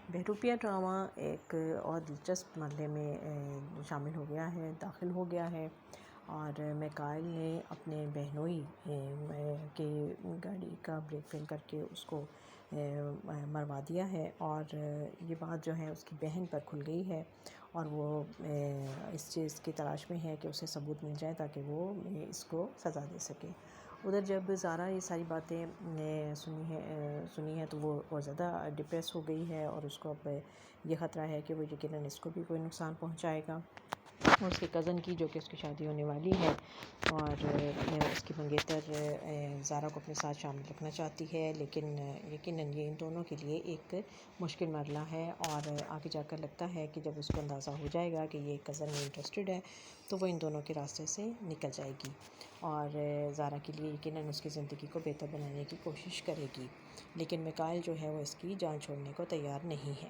بہروپیہ drama ایک اور دلچسپ مرحلے میں شامل ہو گیا ہے، داخل ہو گیا ہے، اور میکائل نے اپنے بہنوئی کے گاڑی کا بریک فیل کر کے اس کو مروا دیا ہے، اور یہ بات جو ہے اس کی بہن پر کھل گئی ہے، اور وہ اس چیز کی تلاش میں ہے کہ اسے ثبوت مل جائے تاکہ وہ اس کو سزا دے سکے۔ ادھر جب زارا یہ ساری باتیں سنی ہے تو وہ بہت زیادہ ڈپریس ہو گئی ہے، اور اس کو اب یہ خطرہ ہے کہ وہ یقیناً اس کو بھی کوئی نقصان پہنچائے گا، اور اس کے کزن کی، جو کہ اس کی شادی ہونے والی ہے، اور اس کی منگیتر زارا کو اپنے ساتھ شامل رکھنا چاہتی ہے، لیکن یقیناً یہ ان دونوں کے لیے ایک مشکل مرحلہ ہے، اور آگے جا کر لگتا ہے کہ جب اس کو اندازہ ہو جائے گا کہ یہ کزن میں انٹرسٹڈ ہے تو وہ ان دونوں کے راستے سے نکل جائے گی، اور زارا کے لیے یقیناً اس کی زندگی کو بہتر بنانے کی کوشش کرے گی، لیکن میکائل جو ہے وہ اس کی جان چھوڑنے کو تیار نہیں ہے۔